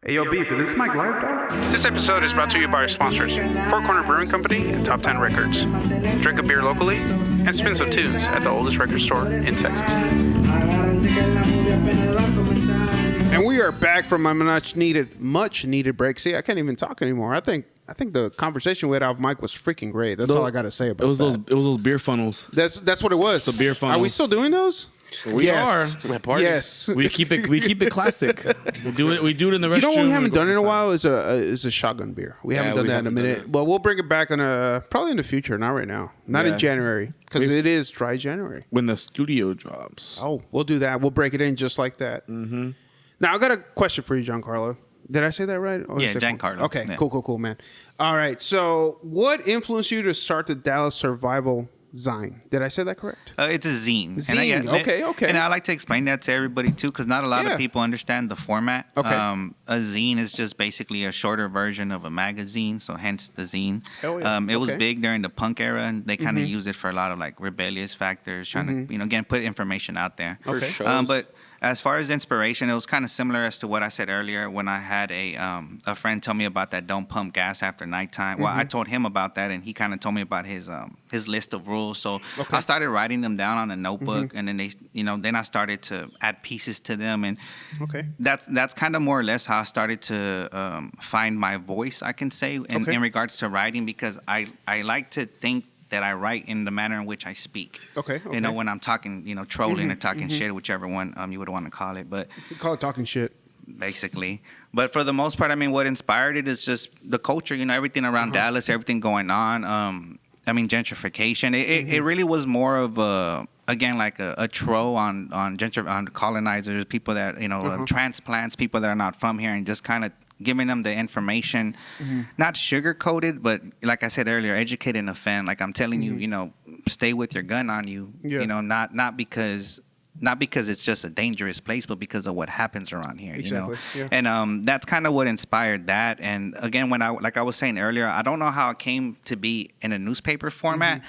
Hey, yo, Beef, is this Mike live, dog? This episode is brought to you by our sponsors, Four Corner Brewing Company and Top 10 Records. Drink a beer locally and spin some tunes at the oldest record store in Texas. And we are back from my much needed break. See, I can't even talk anymore. I think the conversation we had off mic was freaking great. That's all I got to say about it. It was those beer funnels. That's what it was. The beer funnels. Are we still doing those? We are. Yes. We keep it classic. We do it in the restroom. You know what we haven't done in a while is a shotgun beer. We haven't done that in a minute. But we'll bring it back probably in the future, not right now. Not in January, because it is dry January. When the studio drops. Oh, we'll do that. We'll break it in just like that. Mm-hmm. Now, I got a question for you, Jankarlo. Did I say that right? Yeah, Jankarlo. Okay, yeah. Cool, man. All right, so what influenced you to start the Dallas Survival Zine? Did I say that correct? It's a zine. Zine. Okay. And I like to explain that to everybody too, because not a lot of people understand the format. Okay. A zine is just basically a shorter version of a magazine, so hence the zine. Hell yeah. It was big during the punk era, and they kind of used it for a lot of like rebellious factors, trying to again put information out there. Okay. But as far as inspiration, it was kind of similar as to what I said earlier when I had a friend tell me about that don't pump gas after nighttime. Well, I told him about that, and he kind of told me about his list of rules. So I started writing them down on a notebook, and then then I started to add pieces to them, and that's kind of more or less how I started to find my voice, I can say, in regards to writing, because I like to think that I write in the manner in which I speak. Okay. You know, when I'm talking, trolling or talking shit, whichever one you would want to call it. But you call it talking shit. Basically. But for the most part, I mean, what inspired it is just the culture, everything around Dallas, everything going on. Gentrification. It really was more of a troll on colonizers, people that, transplants, people that are not from here, and just kind of giving them the information, not sugar-coated, but like I said earlier, educate and offend. Like I'm telling you, stay with your gun on you, not because it's just a dangerous place, but because of what happens around here, Exactly. Yeah. And that's kind of what inspired that. And again, like I was saying earlier, I don't know how it came to be in a newspaper format,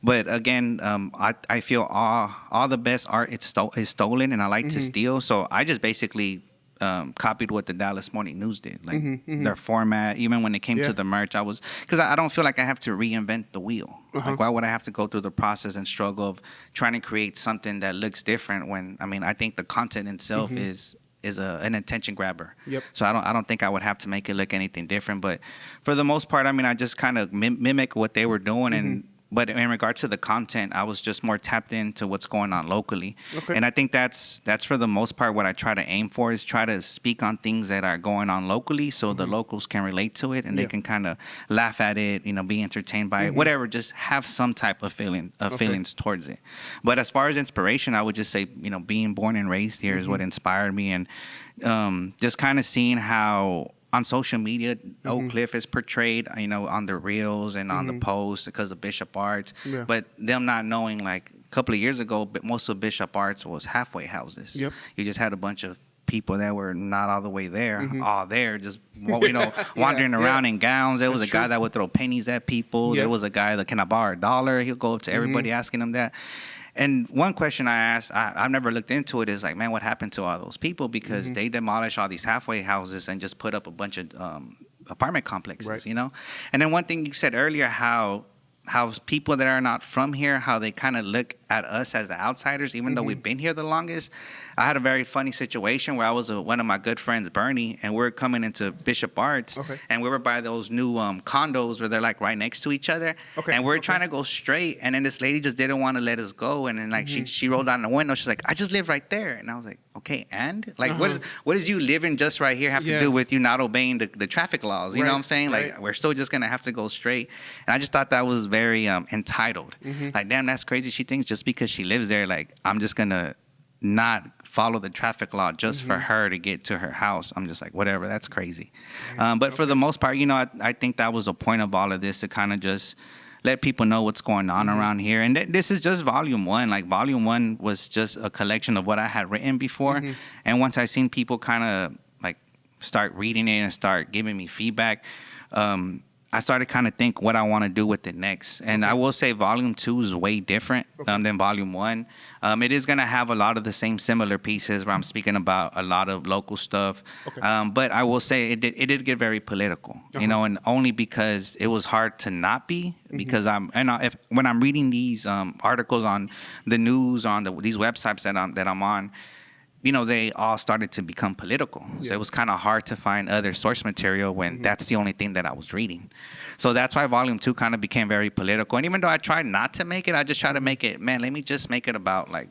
but again, I feel all the best art is stolen, and I like to steal. So I just basically copied what the Dallas Morning News did, like their format. Even when it came to the merch, because I don't feel like I have to reinvent the wheel. Like, why would I have to go through the process and struggle of trying to create something that looks different when, I think the content itself is an attention grabber. Yep. So I don't think I would have to make it look anything different. But for the most part, I just kind of mimic what they were doing, but in regards to the content, I was just more tapped into what's going on locally. Okay. And I think that's for the most part what I try to aim for, is try to speak on things that are going on locally, so the locals can relate to it, and they can kind of laugh at it, be entertained by it, whatever, just have some type of feelings towards it. But as far as inspiration, I would just say, being born and raised here is what inspired me, and just kind of seeing how on social media, Oak Cliff is portrayed, on the reels and on the posts because of Bishop Arts. Yeah. But them not knowing, like a couple of years ago, most of Bishop Arts was halfway houses. Yep. You just had a bunch of people that were not all the way there, all there, just wandering around in gowns. There was a guy that would throw pennies at people. Yep. There was a guy that, can I borrow $1? He'll go up to everybody asking them that. And one question I asked, I've never looked into it, is like, man, what happened to all those people? Because they demolished all these halfway houses and just put up a bunch of apartment complexes, And then one thing you said earlier, how people that are not from here, how they kind of look at us as the outsiders, even though we've been here the longest. I had a very funny situation where I was one of my good friends, Bernie, and we're coming into Bishop Arts, and we were by those new condos where they're like right next to each other, and we're trying to go straight, and then this lady just didn't want to let us go, and then like she rolled down the window. She's like, I just live right there, and I was like, okay, and like what does you living just right here have to do with you not obeying the traffic laws? You know what I'm saying? Like we're still just gonna have to go straight, and I just thought that was very entitled. Like, damn, that's crazy. She thinks just because she lives there, like I'm just gonna not follow the traffic law just for her to get to her house. I'm just like, whatever, that's crazy. But for the most part, I think that was the point of all of this, to kind of just let people know what's going on around here. And this is just volume 1. Like volume 1 was just a collection of what I had written before. And once I seen people kind of like start reading it and start giving me feedback, I started kind of think what I want to do with it next. And I will say volume 2 is way different than volume 1. It is going to have a lot of the same similar pieces where I'm speaking about a lot of local stuff. But I will say it did get very political, you know, and only because it was hard to not be, because when I'm reading these articles on the news, on these websites that I'm on, you know, they all started to become political. So it was kind of hard to find other source material when that's the only thing that I was reading. So that's why volume 2 kind of became very political. And even though I tried not to make it, I just tried to make it, man, let me just make it about like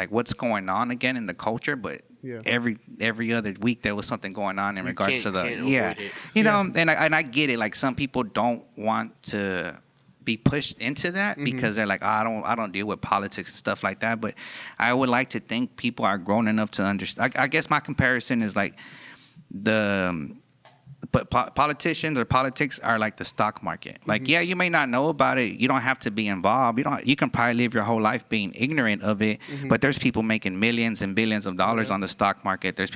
what's going on again in the culture. But every other week there was something going on in regards to you know, and I get it. Like some people don't want to be pushed into that because they're like, oh, I don't deal with politics and stuff like that. But I would like to think people are grown enough to understand. I guess my comparison is like politicians or politics are like the stock market. Like, yeah, you may not know about it. You don't have to be involved. You can probably live your whole life being ignorant of it. But there's people making millions and billions of dollars on the stock market. There's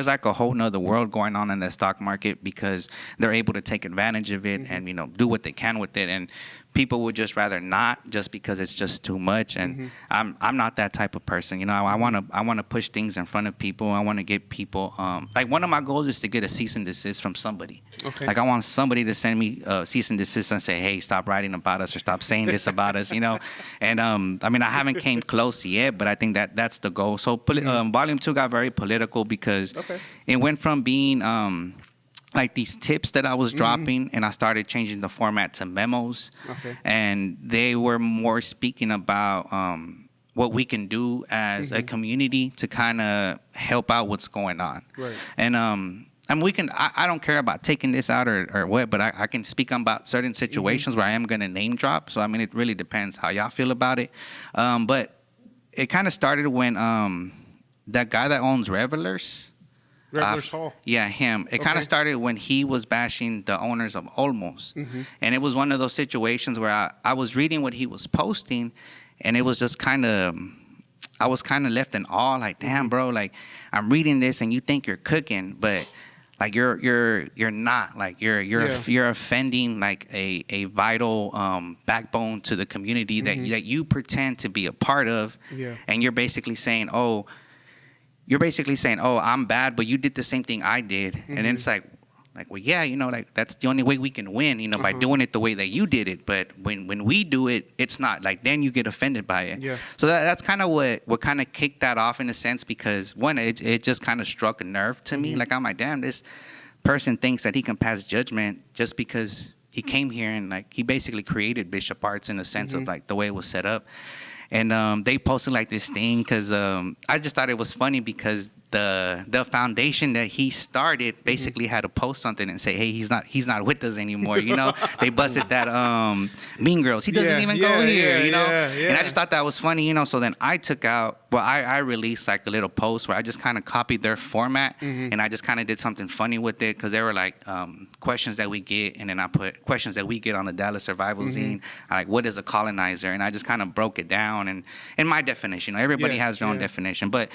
like a whole nother world going on in the stock market because they're able to take advantage of it and, you know, do what they can with it. And people would just rather not, just because it's just too much. And I'm not that type of person. You know, I want to push things in front of people. I want to get people. Like one of my goals is to get a cease and desist from somebody. Like I want somebody to send me a cease and desist and say, hey, stop writing about us or stop saying this about us. You know, and I mean, I haven't came close yet, but I think that's the goal. So volume 2 got very political because it went from being like these tips that I was dropping, and I started changing the format to memos. And they were more speaking about what we can do as a community to kind of help out what's going on. And I mean, I don't care about taking this out or what, but I can speak about certain situations where I am going to name drop. So, I mean, it really depends how y'all feel about it. But it kind of started when that guy that owns Revelers Hall. Yeah, him. It kind of started when he was bashing the owners of Olmos. And it was one of those situations where I was reading what he was posting, and it was just I was kind of left in awe, like, damn, bro, like, I'm reading this and you think you're cooking, but like you're not. Like you're offending like a vital backbone to the community that you pretend to be a part of. And you're basically saying, oh, I'm bad, but you did the same thing I did. And then it's like, well, yeah, you know, like that's the only way we can win, you know, by doing it the way that you did it. But when we do it, it's not like, then you get offended by it. So that's kind of what kind of kicked that off in a sense, because one, it just kind of struck a nerve to me. Like, I'm like, damn, this person thinks that he can pass judgment just because he came here and like he basically created Bishop Arts in the sense of like the way it was set up. And they posted like this thing because I just thought it was funny because the foundation that he started basically had to post something and say, hey, he's not with us anymore. You know, they busted that Mean Girls. He doesn't even go here. You know, and I just thought that was funny. You know, so then I took out. Well, I released like a little post where I just kind of copied their format and I just kind of did something funny with it because there were like questions that we get, and then I put questions that we get on the Dallas Survivor Zine, like what is a colonizer, and I just kind of broke it down and in my definition. Everybody has their own definition, but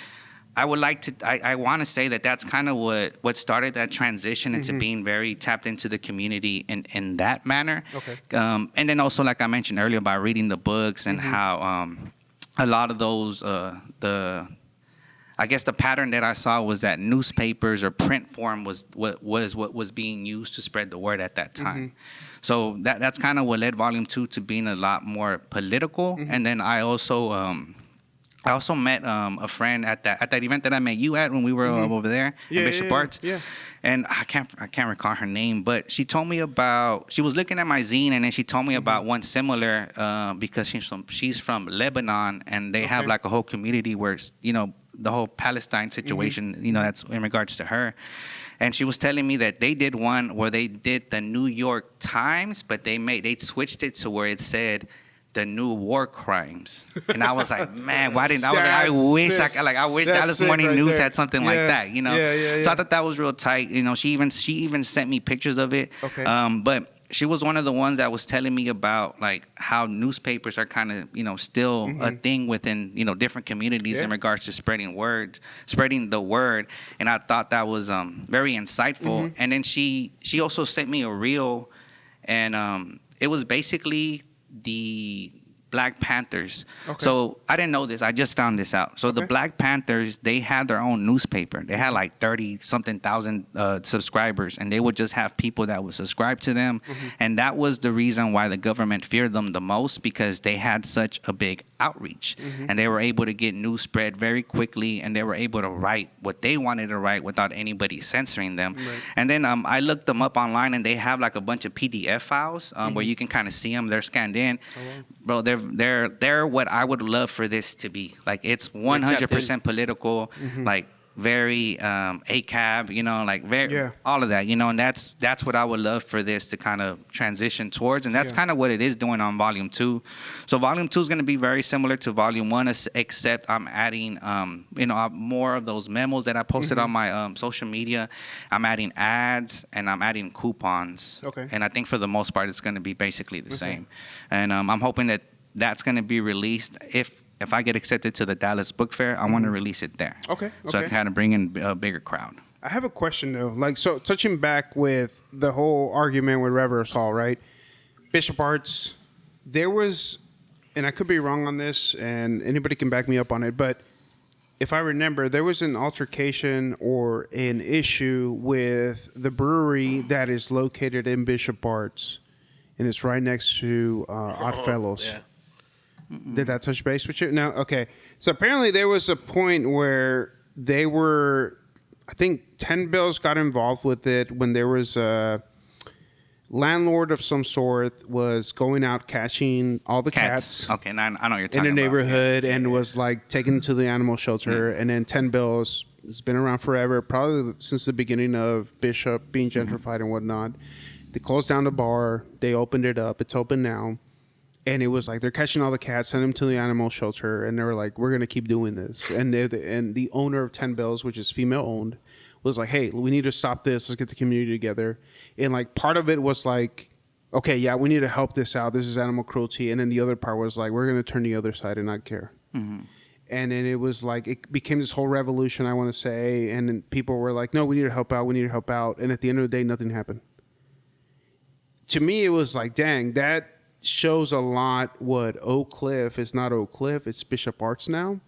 I would like to. I want to say that that's kind of what started that transition into being very tapped into the community in that manner. And then also, like I mentioned earlier, by reading the books and how a lot of those I guess the pattern that I saw was that newspapers or print form was what was being used to spread the word at that time. So that's kind of what led Volume 2 to being a lot more political. And then I also met a friend at that event that I met you at when we were over there in Bishop Arts. And I can't recall her name, but she told me about, she was looking at my zine, and then she told me about one similar because she's from Lebanon, and they have like a whole community where, you know, the whole Palestine situation, you know, that's in regards to her. And she was telling me that they did one where they did the New York Times, but they switched it to where it said the new war crimes. And I was like, man, why didn't I wish Dallas Morning News had something like that, you know? So I thought that was real tight. You know, she even sent me pictures of it. But she was one of the ones that was telling me about like how newspapers are kind of, you know, still a thing within, you know, different communities in regards to spreading the word. And I thought that was very insightful. And then she also sent me a reel. and it was basically the Black Panthers. Okay. So I didn't know this. I just found this out. So the Black Panthers, they had their own newspaper. They had like 30-something thousand subscribers, and they would just have people that would subscribe to them. And that was the reason why the government feared them the most, because they had such a big outreach. And they were able to get news spread very quickly, and they were able to write what they wanted to write without anybody censoring them. And then I looked them up online, and they have like a bunch of PDF files where you can kind of see them. They're scanned in. Bro, they're what I would love for this to be. Like, it's 100% political, like very ACAB, you know, like very all of that, you know, and that's what I would love for this to kind of transition towards, and that's kind of what it is doing on Volume 2. So Volume 2 is going to be very similar to Volume 1, except I'm adding, you know, more of those memos that I posted on my social media. I'm adding ads, and I'm adding coupons. Okay. And I think for the most part, it's going to be basically the same. And I'm hoping that that's going to be released. If I get accepted to the Dallas Book Fair, I want to release it there. Okay. So I kind of bring in a bigger crowd. I have a question though. Like, so touching back with the whole argument with Reverse Hall, right? Bishop Arts, there was, and I could be wrong on this, and anybody can back me up on it, but if I remember, there was an altercation or an issue with the brewery that is located in Bishop Arts, and it's right next to Oddfellows. Yeah. Did that touch base with you? No? Okay. So apparently there was a point where they were, I think 10 Bills got involved with it when there was a landlord of some sort was going out catching all the cats. Okay, now I know what you're talking in about. a neighborhood and was like taken them to the animal shelter. And then 10 Bills has been around forever, probably since the beginning of Bishop being gentrified and whatnot. They closed down the bar. They opened it up. It's open now. And it was like, they're catching all the cats, send them to the animal shelter. And they were like, we're going to keep doing this. And the owner of 10 Bills, which is female owned, was like, hey, we need to stop this. Let's get the community together. And like, part of it was like, okay, yeah, we need to help this out. This is animal cruelty. And then the other part was like, we're going to turn the other side and not care. And then it was like, it became this whole revolution, I want to say. And then people were like, no, we need to help out. We need to help out. And at the end of the day, nothing happened. To me, it was like, dang, that shows a lot what Oak Cliff is. Not Oak Cliff, it's Bishop Arts now.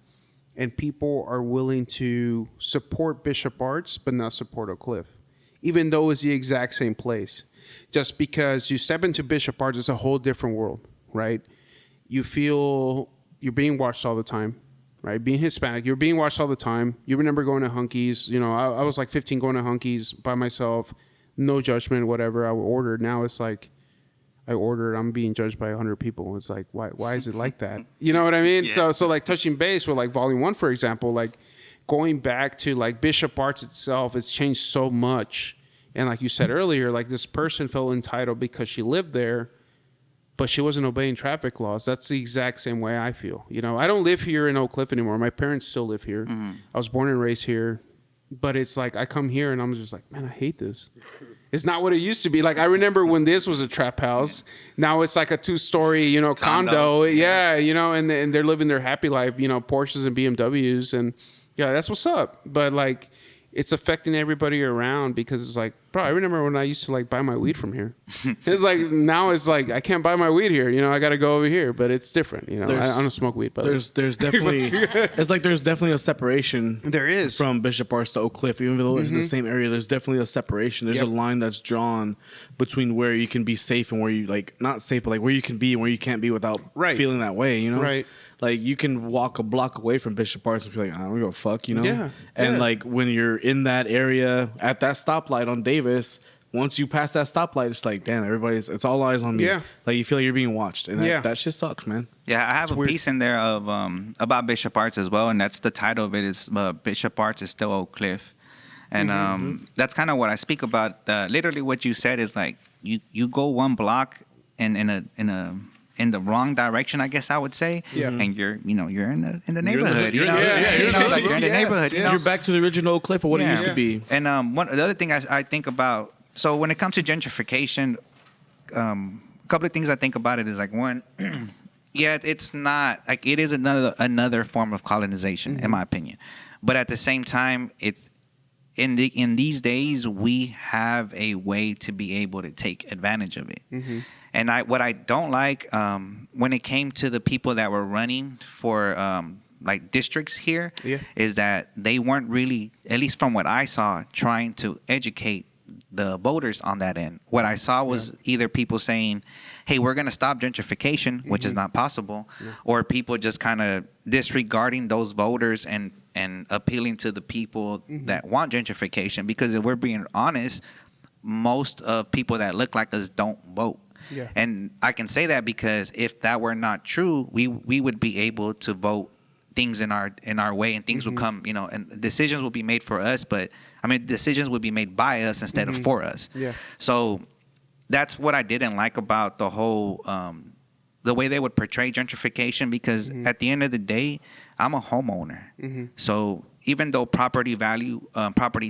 And people are willing to support Bishop Arts, but not support Oak Cliff, even though it's the exact same place. Just because you step into Bishop Arts, it's a whole different world, right? You feel you're being watched all the time, right? Being Hispanic, you're being watched all the time. You remember going to Hunkies. You know, I was like 15 going to Hunkies by myself, no judgment, whatever. I would order. Now it's like, I ordered, I'm being judged by 100 people. It's like, why is it like that? You know what I mean? So like touching base with like Volume 1, for example, like going back to like Bishop Arts itself, it's changed so much. And like you said earlier, like this person felt entitled because she lived there, but she wasn't obeying traffic laws. That's the exact same way I feel. You know, I don't live here in Oak Cliff anymore. My parents still live here. I was born and raised here. But it's like, I come here and I'm just like, man, I hate this. It's not what it used to be. Like, I remember when this was a trap house. Now it's like a 2-story, you know, condo. Yeah, you know, and they're living their happy life, you know, Porsches and BMWs. And yeah, that's what's up. But like, it's affecting everybody around because it's like, bro, I remember when I used to like buy my weed from here. It's like, now it's like, I can't buy my weed here. You know, I got to go over here, but it's different. You know, I don't smoke weed, but there's definitely, it's like there's definitely a separation. There is. From Bishop Arts to Oak Cliff, even though it's in the same area, there's definitely a separation. There's a line that's drawn between where you can be safe and where you like, not safe, but like where you can be and where you can't be without feeling that way, you know? Right. Like, you can walk a block away from Bishop Arts and be like, I don't give a fuck, you know? Yeah. And, like, when you're in that area at that stoplight on Davis, once you pass that stoplight, it's like, damn, it's all eyes on me. Yeah. Like, you feel like you're being watched. And that shit sucks, man. Yeah, I have a piece in there of about Bishop Arts as well, and that's the title of it is Bishop Arts is Still Oak Cliff. And that's kind of what I speak about. Literally what you said is like, you go one block in the wrong direction, I guess I would say. Yeah. And you're in the neighborhood. You're in the neighborhood. You know? You're back to the original Oak Cliff or what it used to be. And the other thing I think about, so when it comes to gentrification, a couple of things I think about it is like, one, it's not like it is another form of colonization in my opinion, but at the same time, it's in these days, we have a way to be able to take advantage of it. Mm-hmm. And what I don't like when it came to the people that were running for like districts here, is that they weren't really, at least from what I saw, trying to educate the voters on that end. What I saw was either people saying, hey, we're going to stop gentrification, which is not possible, or people just kind of disregarding those voters and appealing to the people that want gentrification. Because if we're being honest, most of people that look like us don't vote. Yeah. And I can say that because if that were not true, we would be able to vote things in our way, and things will come, and decisions will be made for us, but I mean decisions would be made by us instead of for us. Yeah. So that's what I didn't like about the whole the way they would portray gentrification, because at the end of the day, I'm a homeowner. So even though property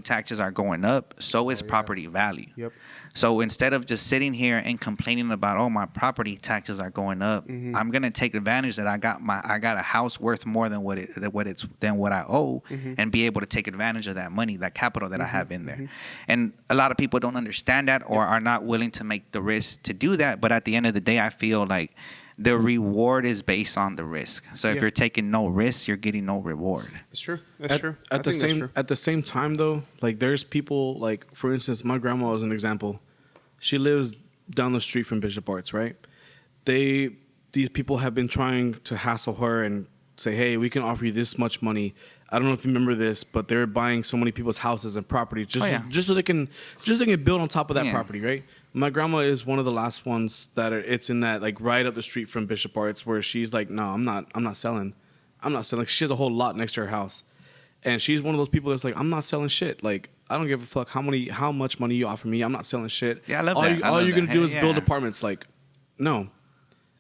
taxes are going up, so is property value. Yep. So instead of just sitting here and complaining about, oh, my property taxes are going up, I'm gonna take advantage that I got a house worth more than what I owe, and be able to take advantage of that money, that capital that I have in there. And a lot of people don't understand that, or are not willing to make the risk to do that. But at the end of the day, I feel like the reward is based on the risk. So if you're taking no risk, you're getting no reward. That's true. That's true. At the same time, though, like there's people, like for instance, my grandma is an example. She lives down the street from Bishop Arts, right? These people have been trying to hassle her and say, hey, we can offer you this much money. I don't know if you remember this, but they're buying so many people's houses and property just so they can build on top of that property, right? My grandma is one of the last ones that it's in that, like, right up the street from Bishop Arts, where she's like, no, I'm not selling. She has a whole lot next to her house, and she's one of those people that's like, I'm not selling shit. Like, I don't give a fuck how much money you offer me. I'm not selling shit. Yeah, I love that. All you're gonna do is build apartments. Like, no.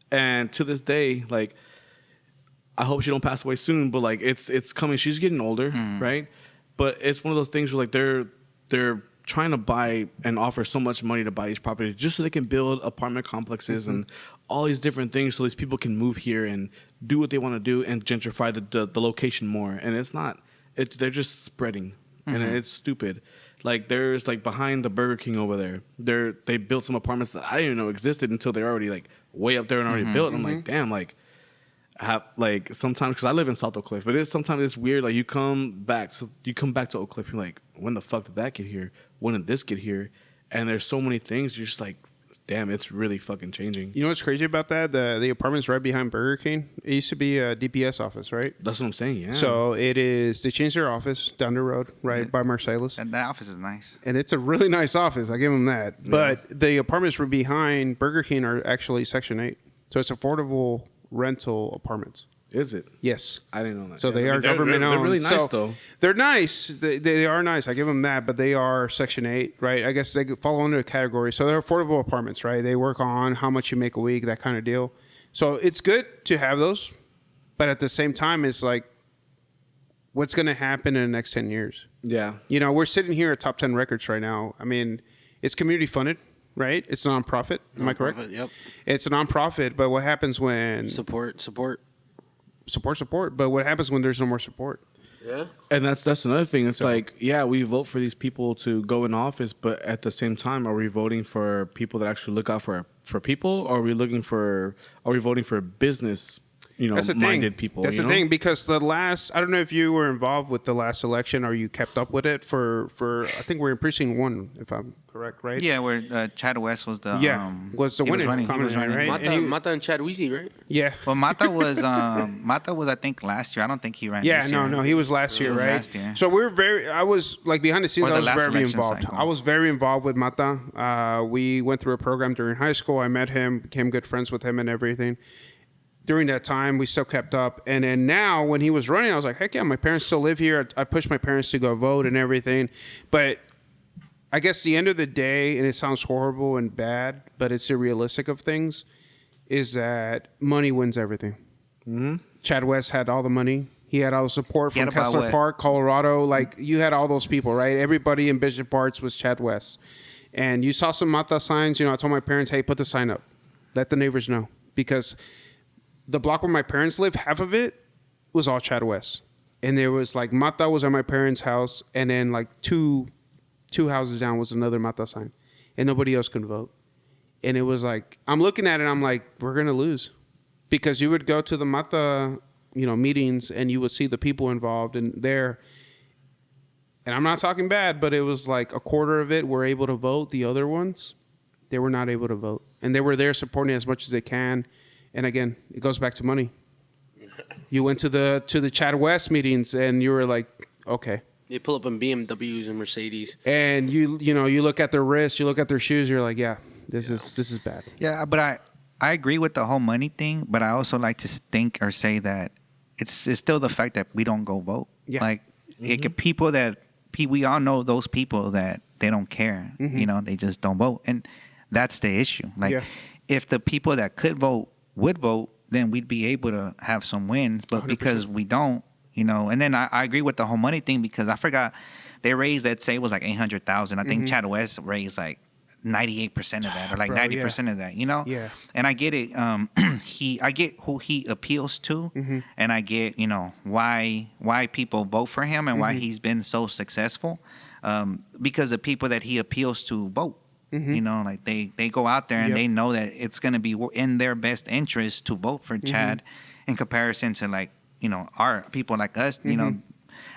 And to this day, like, I hope she don't pass away soon, but like, it's coming. She's getting older, right? But it's one of those things where like they're trying to buy and offer so much money to buy these properties just so they can build apartment complexes and all these different things, so these people can move here and do what they want to do and gentrify the location more. And it's not. They're just spreading, and it's stupid. Like, there's like behind the Burger King over there, they built some apartments that I didn't even know existed until they're already like way up there and already built. And I'm like, damn, like. Like sometimes, because I live in South Oak Cliff, but sometimes it's weird. Like you come back to Oak Cliff, you're like, when the fuck did that get here? When did this get here? And there's so many things. You're just like, damn, it's really fucking changing. You know what's crazy about that? The apartments right behind Burger King. It used to be a DPS office, right? That's what I'm saying. Yeah. So it is. They changed their office down the road, right by Marcellus. And that office is nice. And it's a really nice office. I give them that. Yeah. But the apartments right behind Burger King are actually Section 8, so it's affordable rental apartments. Is it? Yes. I didn't know that. So they are government owned. They're really nice, though. They're nice. They are nice. I give them that, but they are Section 8, right? I guess they fall under a category. So they're affordable apartments, right? They work on how much you make a week, that kind of deal. So it's good to have those, but at the same time, it's like, what's going to happen in the next 10 years? Yeah. You know, we're sitting here at Top 10 Records right now. I mean, it's community funded. Right? It's a nonprofit. Am I correct? Yep. It's a nonprofit, but what happens when... Support. But what happens when there's no more support? Yeah. And that's another thing. It's like, yeah, we vote for these people to go in office, but at the same time, are we voting for people that actually look out for people? Or are we voting for business, minded people? That's the thing, because I don't know if you were involved with the last election or you kept up with it for I think we're in precinct 1, if I'm correct, right? Yeah, where Chad West was the was the winner. He was running. Right? Mata and Chad Weezy, right? Yeah. Well, Mata was I think last year. I don't think he ran. Yeah, this year. no, he was last year, right? Last year. So I was like behind the scenes. I was very involved. Cycle. I was very involved with Mata. We went through a program during high school. I met him, became good friends with him, and everything. During that time, we still kept up. And then now, when he was running, I was like, heck yeah, my parents still live here. I pushed my parents to go vote and everything. But I guess the end of the day, and it sounds horrible and bad, but it's the realistic of things, is that money wins everything. Mm-hmm. Chad West had all the money. He had all the support from Kessler Park, Colorado. Like, you had all those people, right? Everybody in Bishop Arts was Chad West. And you saw some Mata signs. I told my parents, hey, put the sign up. Let the neighbors know. Because... the block where my parents live, half of it was all Chad West. and there was like Mata was at my parents' house, and then like two houses down was another Mata sign, and nobody else could vote. And it was like, I'm looking at it, I'm like, we're gonna lose, because you would go to the Mata, meetings, and you would see the people involved, and there. And I'm not talking bad, but it was like a quarter of it were able to vote. The other ones, they were not able to vote, and they were there supporting as much as they can. And again, it goes back to money. You went to the Chad West meetings, and you were like, okay. They pull up in BMWs and Mercedes, and you look at their wrists, you look at their shoes, you're like, yeah, this is bad. Yeah, but I agree with the whole money thing, but I also like to think or say that it's still the fact that we don't go vote. Yeah. Like people that we all know those people that they don't care. They just don't vote, and that's the issue. Like if the people that could vote would vote, then we'd be able to have some wins. But 100%. Because we don't, and then I agree with the whole money thing, because I forgot they raised, let's say it was like 800,000. I think Chad West raised like 98% of that, or like 90% of that, Yeah. And I get it. I get who he appeals to, and I get why people vote for him and why he's been so successful, because the people that he appeals to vote. Like they go out there and they know that it's going to be in their best interest to vote for Chad, in comparison to like our people like us.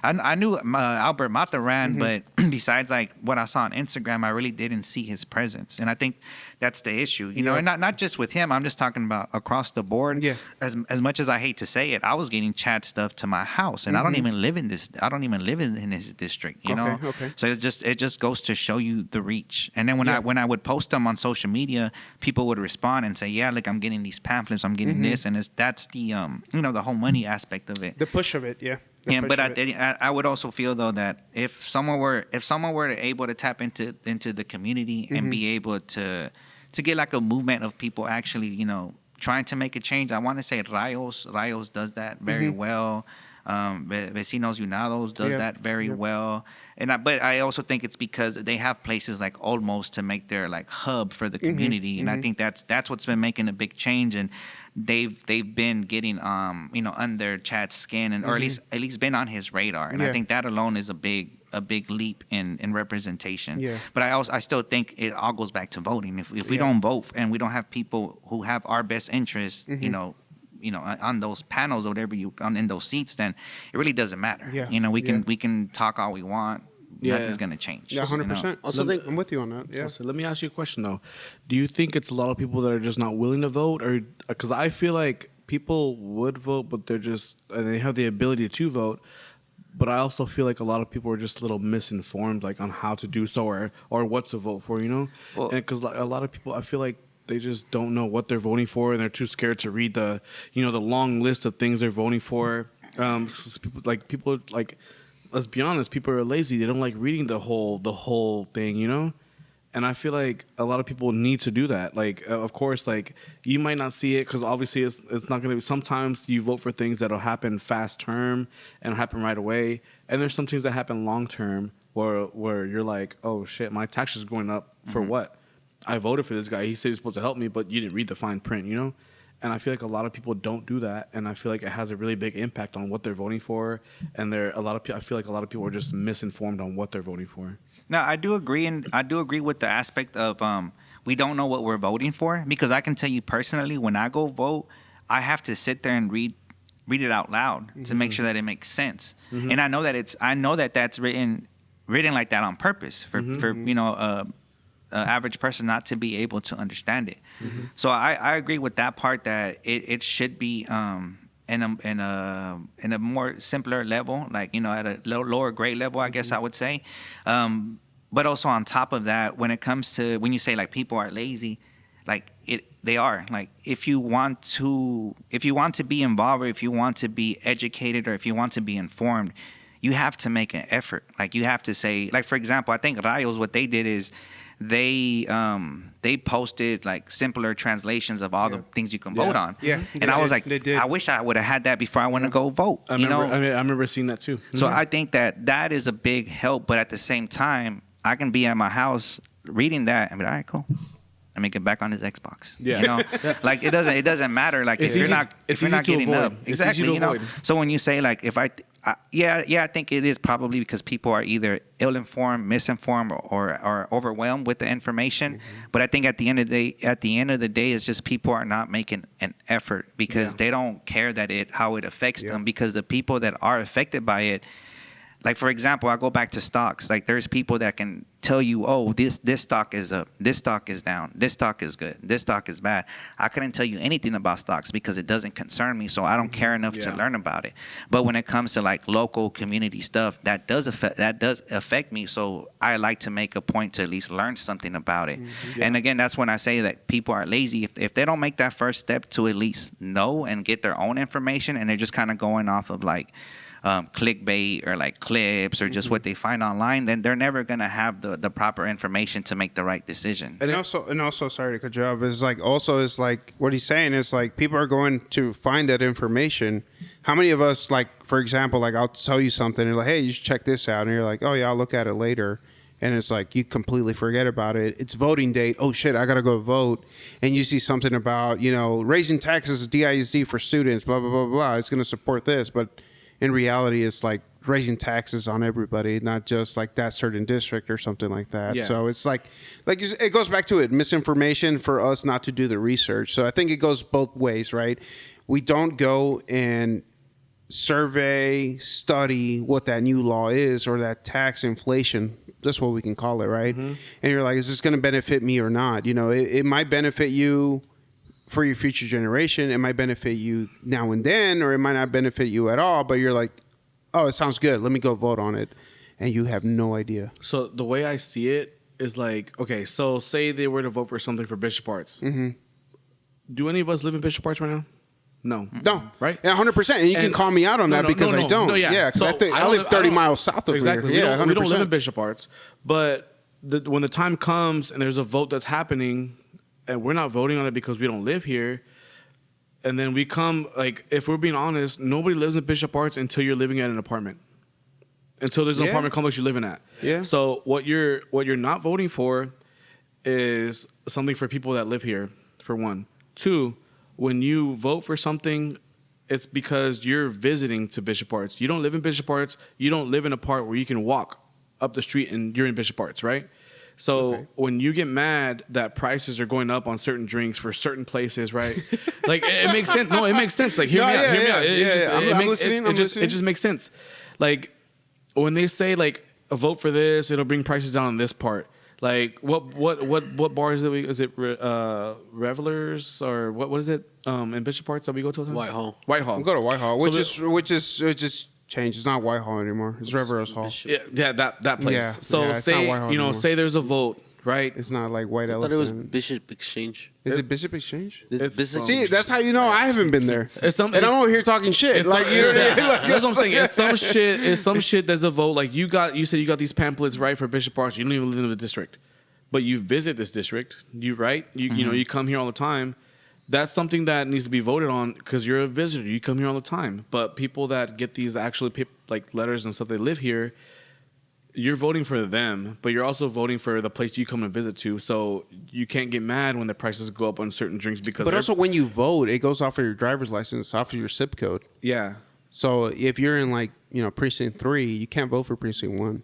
I knew Albert Mata ran, but besides like what I saw on Instagram, I really didn't see his presence, and I think that's the issue. And not just with him. I'm just talking about across the board. Yeah. As much as I hate to say it, I was getting Chad stuff to my house, and I don't even live in this. I don't even live in this district. Okay. So it just goes to show you the reach. And then when I would post them on social media, people would respond and say, "Yeah, look, I'm getting these pamphlets. I'm getting this," and that's the the whole money aspect of it. The push of it, yeah. But I would also feel though that if someone were to able to tap into the community and be able to get like a movement of people actually trying to make a change. I want to say Rayos does that very well. Vecinos Unados does that very well. But I also think it's because they have places like Olmos to make their like hub for the community, and I think that's what's been making a big change. And they've been getting under Chad's skin, and or at least been on his radar. And I think that alone is a big leap in representation. Yeah. But I still think it all goes back to voting. If we don't vote and we don't have people who have our best interests, on those panels or whatever in those seats, then it really doesn't matter. Yeah. We can talk all we want. Nothing's gonna change. Yeah, 100%. Also, I'm with you on that. Yeah. Also, let me ask you a question though. Do you think it's a lot of people that are just not willing to vote, or because I feel like people would vote, but they have the ability to vote, but I also feel like a lot of people are just a little misinformed, like on how to do so or what to vote for. Well, and because a lot of people, I feel like they just don't know what they're voting for, and they're too scared to read the long list of things they're voting for. People let's be honest, people are lazy. They don't like reading the whole thing, And I feel like a lot of people need to do that. Like, of course, like you might not see it because obviously it's not going to be. Sometimes you vote for things that'll happen fast term and happen right away, and there's some things that happen long term where you're like, oh shit, my taxes are going up for what? I voted for this guy. He said he's supposed to help me, but you didn't read the fine print, And I feel like a lot of people don't do that, and I feel like it has a really big impact on what they're voting for. And I feel like a lot of people are just misinformed on what they're voting for. Now, I do agree, and I do agree with the aspect of we don't know what we're voting for, because I can tell you personally, when I go vote, I have to sit there and read it out loud to make sure that it makes sense. And I know that that's written like that on purpose for average person not to be able to understand it. So I agree with that part, that it should be in a more simpler level, like at a lower grade level, I guess I would say. But also on top of that, when it comes to when you say like people are lazy, like they are. Like if you want to be involved, or if you want to be educated, or if you want to be informed, you have to make an effort. Like you have to say, like for example, I think Rayos, what they did is they posted like simpler translations of all the things you can vote on. Yeah. And I was like, I wish I would have had that before I went to go vote. I remember seeing that too. So I think that is a big help, but at the same time, I can be at my house reading that and be like, all right, cool. Let me get back on his Xbox. Yeah. Like it doesn't matter. Like if you're not getting up. Exactly. So when you say like, I think it is probably because people are either ill-informed, misinformed, or overwhelmed with the information. But I think at the end of the day, it's just people are not making an effort because they don't care how it affects them. Because the people that are affected by it, like for example, I go back to stocks. Like there's people that can tell you, oh, this stock is up, this stock is down, this stock is good, this stock is bad. I couldn't tell you anything about stocks because it doesn't concern me, so I don't care enough to learn about it. But when it comes to like local community stuff, that does affect me. So I like to make a point to at least learn something about it. And again, that's when I say that people are lazy. If they don't make that first step to at least know and get their own information, and they're just kind of going off of like clickbait or like clips or just what they find online, then they're never gonna have the proper information to make the right decision. And also, sorry to cut you off. Is like what he's saying is like people are going to find that information. How many of us, like for example, like I'll tell you something and you're like, hey, you should check this out, and you're like, oh yeah, I'll look at it later. And it's like you completely forget about it. It's voting date. Oh shit, I gotta go vote. And you see something about raising taxes, DISD for students, blah blah blah blah. It's gonna support this, but in reality, it's like raising taxes on everybody, not just like that certain district or something like that. Yeah. So it's like it goes back to it, misinformation for us not to do the research. So I think it goes both ways, right? We don't go and survey, study what that new law is or that tax inflation. That's what we can call it, right? And you're like, is this going to benefit me or not? It might benefit you for your future generation. It might benefit you now and then, or it might not benefit you at all, but you're like, oh, it sounds good, let me go vote on it. And you have no idea. So the way I see it is like, okay, so say they were to vote for something for Bishop Arts. Do any of us live in Bishop Arts right now? No. Right? Yeah, 100%. And you can call me out on that because I don't. Yeah, because I live 30 miles south of here. Yeah, 100%. We don't live in Bishop Arts. But when the time comes and there's a vote that's happening, and we're not voting on it because we don't live here, and then we come, like, if we're being honest, nobody lives in Bishop Arts until you're living at an apartment. Until there's an apartment complex you're living at. Yeah. So what you're not voting for is something for people that live here, for one. Two, when you vote for something, it's because you're visiting to Bishop Arts. You don't live in Bishop Arts. You don't live in a part where you can walk up the street and you're in Bishop Arts, right? So when you get mad that prices are going up on certain drinks for certain places, right? Like it makes sense. No, it makes sense. Like hear me out. I'm listening. It just makes sense. Like when they say like a vote for this, it'll bring prices down on this part. Like what bar is it? Is it Revelers or what is it? In Bishop Arts that we go to? Whitehall. We go to Whitehall, which is changed. It's not Whitehall anymore. It's Revelers Hall. Yeah, that place. Yeah, so say there's a vote, right? It's not like White Elephant. I thought it was Bishop Exchange. Is it Bishop Exchange? See, that's how you know I haven't been there. And I'm over here talking shit. Like that's what I'm saying. It's some shit. It's some shit. There's a vote. Like you said you got these pamphlets right for Bishop Arts. You don't even live in the district, but you visit this district. You come here all the time. That's something that needs to be voted on because you're a visitor. You come here all the time. But people that get these actually like letters and stuff, they live here. You're voting for them, but you're also voting for the place you come and visit to. So you can't get mad when the prices go up on certain drinks because. But also, when you vote, it goes off of your driver's license, off of your zip code. Yeah. So if you're in precinct 3, you can't vote for precinct 1.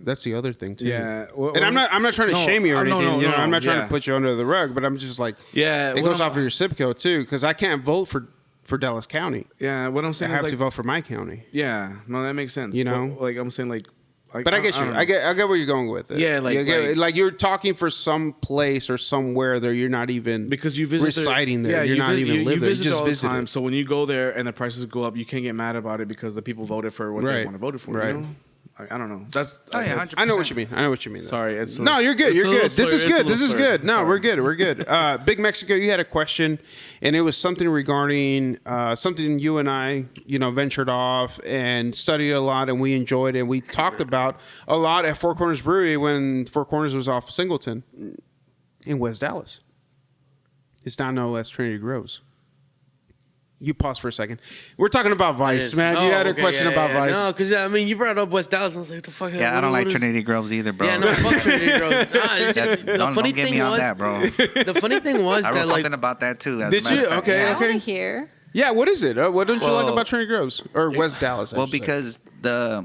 That's the other thing too. Yeah, and I'm not trying to shame you or anything. I'm not trying to put you under the rug, but I'm just like, it goes off of your zip code too, because I can't vote for Dallas County. Yeah, what I'm saying, I have to vote for my county. Yeah, no, that makes sense. But, I'm saying but I get you. I get where you're going with it. Yeah, like you're talking for some place or somewhere that you're not even because you visit residing there. You're not even living. You just all visit the time. So when you go there and the prices go up, you can't get mad about it because the people voted for what they want to vote for. Right. You know? I don't know. That's I know what you mean. Sorry, you're good. You're good. This is good. No, we're good. We're good. Big Mexico, you had a question, and it was something regarding something you and I, ventured off and studied a lot, and we enjoyed, and we talked about a lot at Four Corners Brewery when Four Corners was off Singleton in West Dallas. It's now known as Trinity Groves. You pause for a second. We're talking about Vice, man. You had a question about Vice. No, because you brought up West Dallas. And I was like, what the fuck? Yeah, I don't like Trinity Groves either, bro. Yeah, no, fuck Trinity Groves. Don't get me on that, bro. The funny thing was I wrote something about that too. Did you? Okay. I want to hear. Yeah, what is it? What don't you like Well- about Trinity Groves or West Dallas? I Well, should say. because the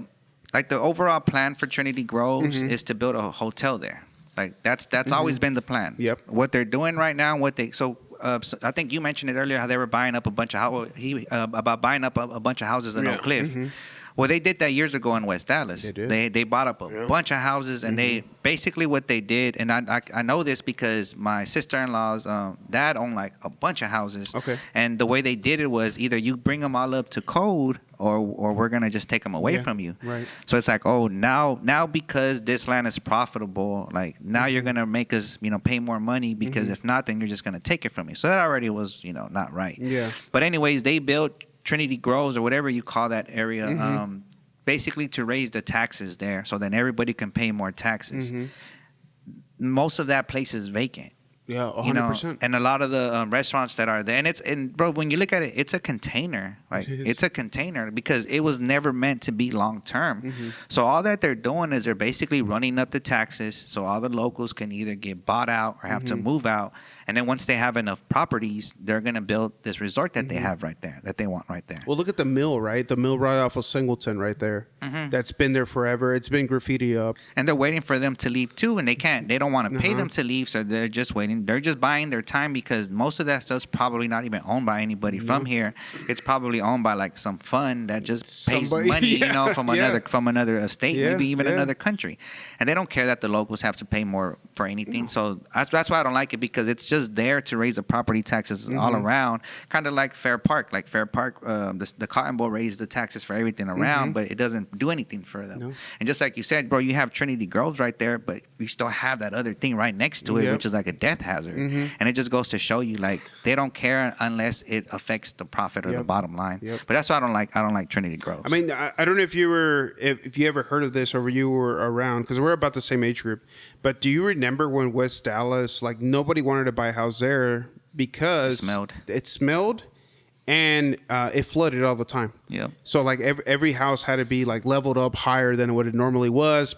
overall plan for Trinity Groves is to build a hotel there. Like that's always been the plan. Yep. What they're doing right now, so I think you mentioned it earlier how they were buying up a bunch of about buying up a bunch of houses in Oak Cliff. Well, they did that years ago in West Dallas. They did. They bought up a bunch of houses, and they basically what they did, and I know this because my sister-in-law's dad owned like a bunch of houses. Okay. And the way they did it was either you bring them all up to code, or we're gonna just take them away from you. Right. So it's like, oh, now because this land is profitable, like now you're gonna make us, pay more money because if not, then you're just gonna take it from me. So that already was, not right. Yeah. But anyways, they built Trinity Groves or whatever you call that area, basically to raise the taxes there, so then everybody can pay more taxes. Most of that place is vacant. Yeah, 100%. And a lot of the restaurants that are there, and bro, when you look at it, it's a container, right? It is. It's a container because it was never meant to be long term. So all that they're doing is they're basically running up the taxes, so all the locals can either get bought out or have to move out. And then once they have enough properties, they're gonna build this resort that they have right there, that they want right there. Well, look at the mill, right? The mill right off of Singleton right there. That's been there forever. It's been graffiti up. And they're waiting for them to leave too, and they can't. They don't want to pay them to leave, so they're just waiting. They're just buying their time because most of that stuff's probably not even owned by anybody from here. It's probably owned by like some fund that just pays Somebody- money, yeah, from another state, Yeah, maybe even yeah. another country, and they don't care that the locals have to pay more for anything. So that's why I don't like it, because it's just there to raise the property taxes all around, kind of like Fair Park. Like Fair Park, the Cotton Bowl raised the taxes for everything around, but it doesn't do anything for them. No. And just like you said, bro, you have Trinity Groves right there, but you still have that other thing right next to it, Yep. which is like a death hazard. And it just goes to show you, like, they don't care unless it affects the profit or the Yep. bottom line. Yep. But that's why I don't like Trinity Groves. I mean, I don't know if you ever heard of this or you were around, because we're about the same age group. But do you remember when West Dallas, like nobody wanted to buy a house there because it smelled and it flooded all the time. Yep. So like every house had to be like leveled up higher than what it normally was,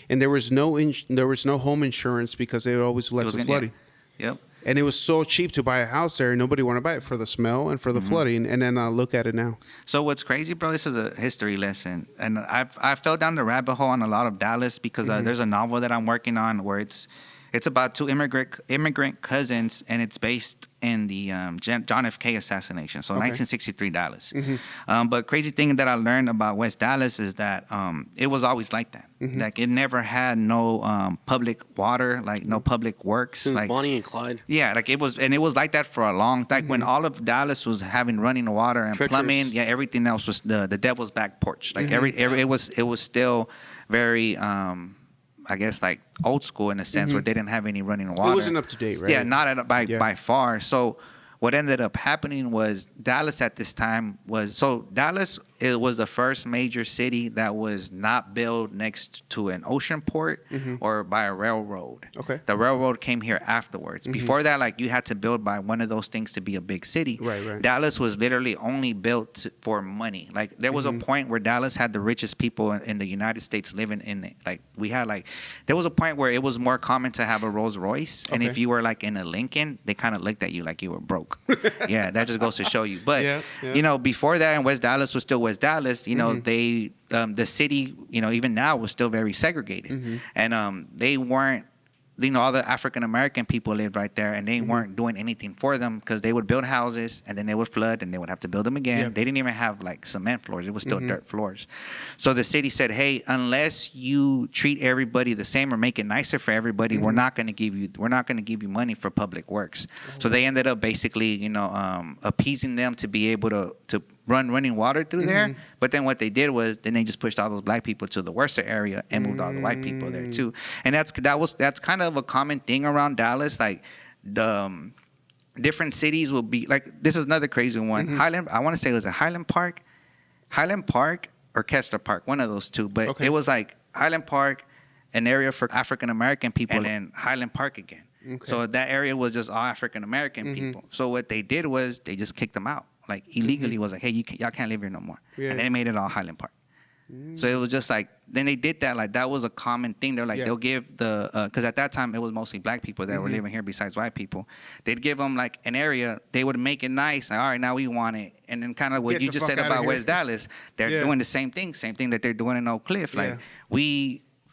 and there was no home insurance because they would always let the flooding. Yep. And it was so cheap to buy a house there, and nobody wanted to buy it for the smell and for the flooding. And then look at it now. So what's crazy, bro? This is a history lesson, and I fell down the rabbit hole on a lot of Dallas because there's a novel that I'm working on where it's about two immigrant cousins, and it's based in the John F. K. assassination. So 1963 Dallas. But crazy thing that I learned about West Dallas is that it was always like that. Like it never had no public water, like no public works. Since Like Bonnie and Clyde. yeah, like it was like that for a long time. When all of Dallas was having running water and Treacherous. plumbing, yeah, everything else was the devil's back porch. Like it was still very I guess like old school in a sense where they didn't have any running water. It wasn't up to date, right? Yeah, not by far. So what ended up happening was Dallas at this time Dallas, it was the first major city that was not built next to an ocean port or by a railroad. Okay. The railroad came here afterwards. Before that, like you had to build by one of those things to be a big city. Right. Dallas was literally only built for money. Like there was a point where Dallas had the richest people in the United States living in it. Like there was a point where it was more common to have a Rolls Royce, and if Okay. you were like in a Lincoln, they kind of looked at you like you were broke. Yeah, that just goes to show you. But Yeah. before that, and West Dallas was still West Dallas. They the city, even now was still very segregated, and they weren't. All the African American people lived right there, and they weren't doing anything for them because they would build houses and then they would flood and they would have to build them again. Yep. They didn't even have like cement floors; it was still dirt floors. So the city said, "Hey, unless you treat everybody the same or make it nicer for everybody, we're not going to give you money for public works." So they ended up basically, appeasing them to be able to run running water through there. But then what they did was then they just pushed all those black people to the worser area and moved all the white people there too. And that's kind of a common thing around Dallas. Like the different cities will be like, this is another crazy one. Highland, I want to say it was Highland Park or Kessler Park, one of those two. But Okay. it was like Highland Park, an area for African American people, and then Highland Park again. Okay. So that area was just all African American people. So what they did was they just kicked them out. Like illegally was like, hey, y'all can't live here no more. Yeah. And they made it all Highland Park. So it was just like, then they did that, like that was a common thing. They're like, Yeah. they'll give because at that time it was mostly black people that were living here besides white people. They'd give them like an area, they would make it nice. Like, all right, now we want it. And then kind of what Get you the just fuck said outta about here. West Dallas, they're Yeah. doing the same thing that they're doing in Oak Cliff. Like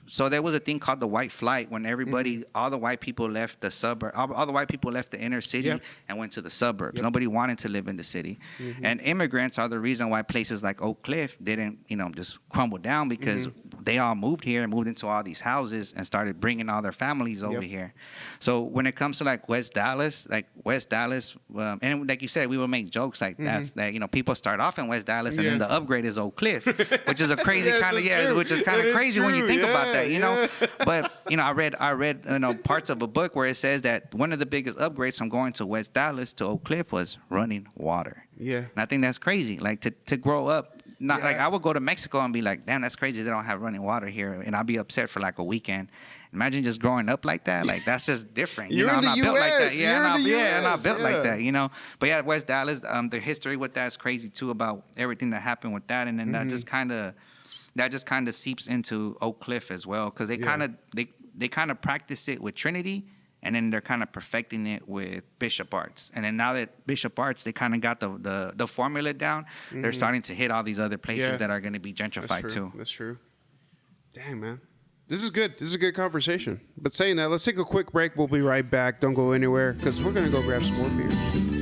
so there was a thing called the white flight when everybody, all the white people left the suburb, all the white people left the inner city Yep. and went to the suburbs. Yep. Nobody wanted to live in the city. And immigrants are the reason why places like Oak Cliff didn't, just crumble down because they all moved here and moved into all these houses and started bringing all their families over here. So when it comes to like West Dallas, and like you said, we will make jokes like that's that, people start off in West Dallas and then the upgrade is Oak Cliff, which is a crazy Yes, kind of, that's true. which is kind That of is crazy when you true. think about Yeah, that, yeah. But I read parts of a book where it says that one of the biggest upgrades from going to West Dallas to Oak Cliff was running water. Yeah. And I think that's crazy. Like to grow up, not Yeah. like I would go to Mexico and be like, damn, that's crazy. They don't have running water here, and I'll be upset for like a weekend. Imagine just growing up like that. Like that's just different. You're in I'm the not built like that. US. Yeah, You're in the I'm not US. built like Yeah. that. But yeah, West Dallas, the history with that is crazy too about everything that happened with that, and then that just kind of seeps into Oak Cliff as well because they kind of practice it with Trinity, and then they're kind of perfecting it with Bishop Arts. And then now that Bishop Arts, they kind of got the formula down, they're starting to hit all these other places Yeah. that are going to be That's gentrified true. too. That's true. Dang, man. This is good. This is a good conversation. But saying that, let's take a quick break. We'll be right back. Don't go anywhere because we're going to go grab some more beers.